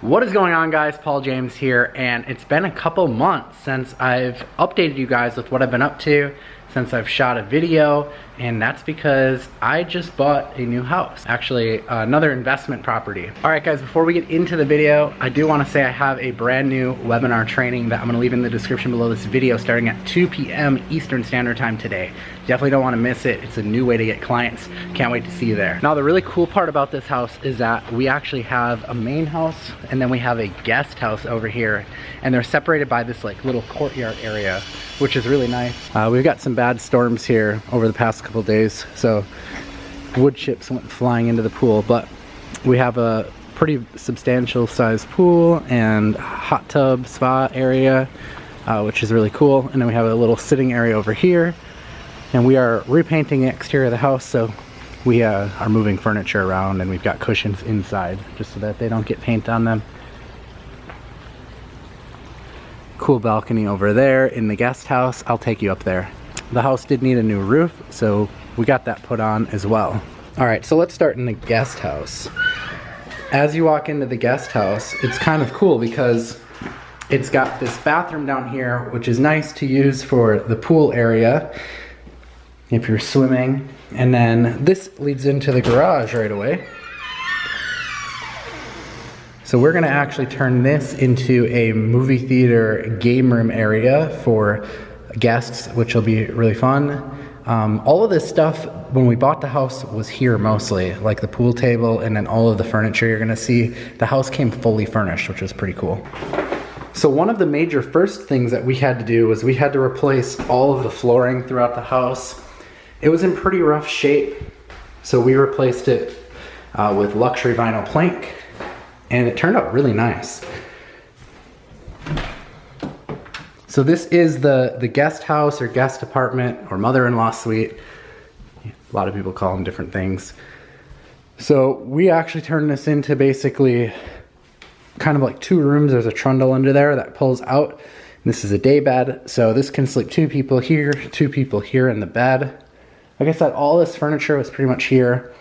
What is going on, guys? Paul James here, and it's been a couple months since I've updated you guys with what I've been up to, since I've shot a video, and that's because I just bought a new house. Actually, another investment property. All right, guys, before we get into the video, I do want to say I have a brand new webinar training that I'm going to leave in the description below this video starting at 2 p.m. Eastern Standard Time today. Definitely don't want to miss it. It's a new way to get clients. Can't wait to see you there. Now, the really cool part about this house is that we actually have a main house and then we have a guest house over here, and they're separated by this like little courtyard area, which is really nice. We've got some bad storms here over the past couple days, so wood chips went flying into the pool, but we have a pretty substantial sized pool and hot tub spa area, which is really cool. And then we have a little sitting area over here, and we are repainting the exterior of the house, so we are moving furniture around, and we've got cushions inside just so that they don't get paint on them. Cool balcony over there in the guest house. I'll take you up there. The house did need a new roof, so we got that put on as well. All right, so let's start in the guest house. As you walk into the guest house, it's kind of cool because it's got this bathroom down here, which is nice to use for the pool area if you're swimming. And then this leads into the garage right away. So we're gonna actually turn this into a movie theater game room area for guests, which will be really fun. All of this stuff, when we bought the house, was here mostly, like the pool table and then all of the furniture you're gonna see. The house came fully furnished, which was pretty cool. So one of the major first things that we had to do was we had to replace all of the flooring throughout the house. It was in pretty rough shape, so we replaced it with luxury vinyl plank, and it turned out really nice. So this is the guest house or guest apartment or mother-in-law suite. A lot of people call them different things. So we actually turned this into basically kind of like two rooms. There's a trundle under there that pulls out. This is a day bed, so this can sleep two people here in the bed. Like I said, all this furniture was pretty much here.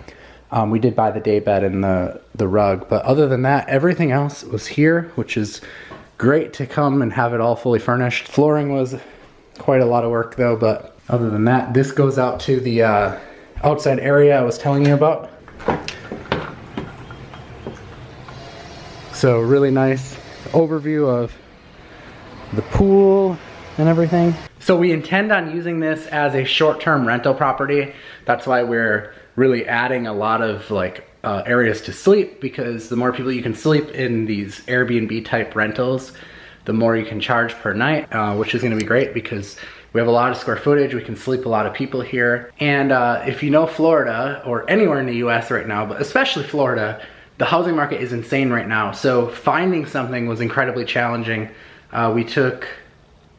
We did buy the day bed and the rug, but other than that, everything else was here, which is great to come and have it all fully furnished. Flooring was quite a lot of work though, but other than that, this goes out to the outside area I was telling you about. So really nice overview of the pool and everything. So we intend on using this as a short-term rental property. That's why we're really adding a lot of like areas to sleep, because the more people you can sleep in these Airbnb type rentals, the more you can charge per night, which is gonna be great because we have a lot of square footage. We can sleep a lot of people here. And if you know Florida or anywhere in the US right now, but especially Florida, the housing market is insane right now. So finding something was incredibly challenging. We took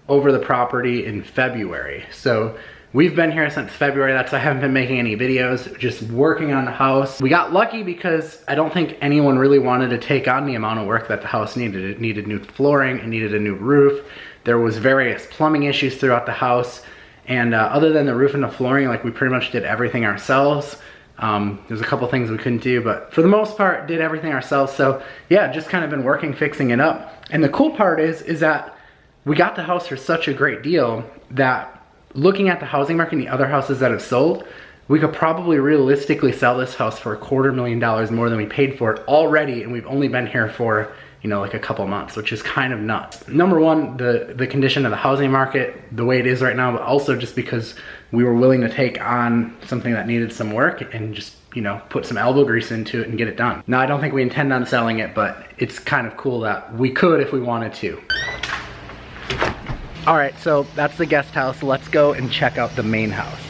over the property in February. So we've been here since February. That's why I haven't been making any videos, just working on the house. We got lucky because I don't think anyone really wanted to take on the amount of work that the house needed. It needed new flooring, it needed a new roof. There was various plumbing issues throughout the house. And other than the roof and the flooring, like we pretty much did everything ourselves. There's a couple things we couldn't do, but for the most part, did everything ourselves. So yeah, just kind of been working, fixing it up. And the cool part is that we got the house for such a great deal that looking at the housing market and the other houses that have sold, we could probably realistically sell this house for $250,000 more than we paid for it already, and we've only been here for, you know, like a couple months, which is kind of nuts. Number one, the condition of the housing market, the way it is right now, but also just because we were willing to take on something that needed some work and just, you know, put some elbow grease into it and get it done. Now, I don't think we intend on selling it, but it's kind of cool that we could if we wanted to. All right, so that's the guest house. Let's go and check out the main house.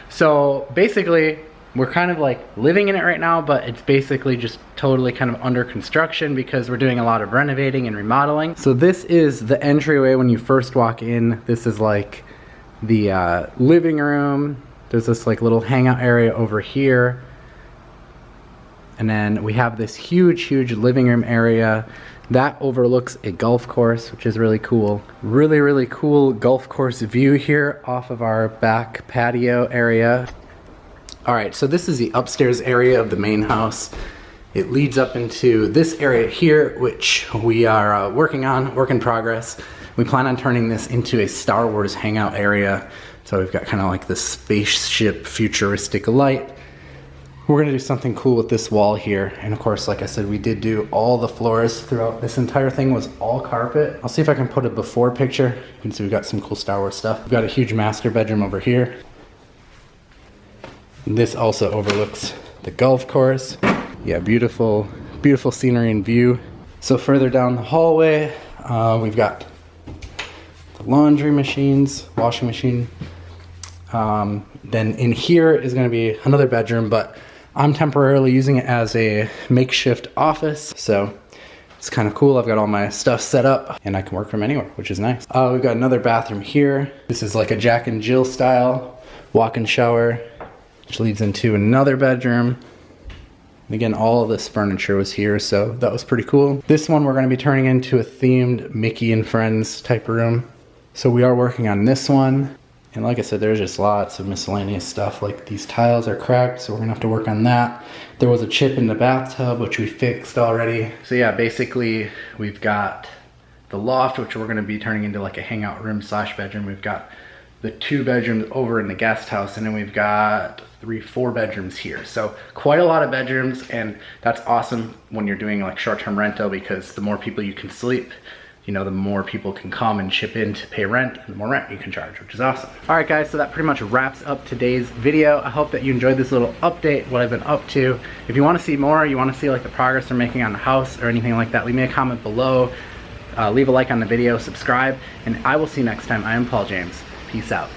So basically, we're kind of like living in it right now, but it's basically just totally kind of under construction because we're doing a lot of renovating and remodeling. So this is the entryway when you first walk in. This is like the living room. There's this like little hangout area over here. And then we have this huge living room area that overlooks a golf course, which is really cool. Really cool golf course view here off of our back patio area. All right, so this is the upstairs area of the main house. It leads up into this area here, which we are working on, work in progress. We plan on turning this into a Star Wars hangout area. So we've got kind of like this spaceship futuristic light. We're gonna do something cool with this wall here. And of course, like I said, we did do all the floors throughout. This entire thing was all carpet. I'll see if I can put a before picture. You can see we've got some cool Star Wars stuff. We've got a huge master bedroom over here. This also overlooks the golf course. Yeah, beautiful, beautiful scenery and view. So further down the hallway, we've got the laundry machines, washing machine. Then in here is gonna be another bedroom, but I'm temporarily using it as a makeshift office. So it's kind of cool. I've got all my stuff set up and I can work from anywhere, which is nice. We've got another bathroom here. This is like a Jack and Jill style walk-in shower, which leads into another bedroom. And again, all of this furniture was here, so that was pretty cool. This one we're gonna be turning into a themed Mickey and Friends type of room. So we are working on this one. And like I said, there's just lots of miscellaneous stuff. Like these tiles are cracked, so we're gonna have to work on that. There was a chip in the bathtub, which we fixed already. So yeah, basically we've got the loft, which we're gonna be turning into like a hangout room / bedroom. We've got the 2 bedrooms over in the guest house, and then we've got 4 bedrooms here. So quite a lot of bedrooms, and that's awesome when you're doing like short-term rental, because the more people you can sleep, you know, the more people can come and chip in to pay rent, and the more rent you can charge, which is awesome. All right guys, so that pretty much wraps up today's video. I hope that you enjoyed this little update, what I've been up to. If you wanna see more, you wanna see like the progress we're making on the house or anything like that, leave me a comment below, leave a like on the video, subscribe, and I will see you next time. I am Paul James. Peace out.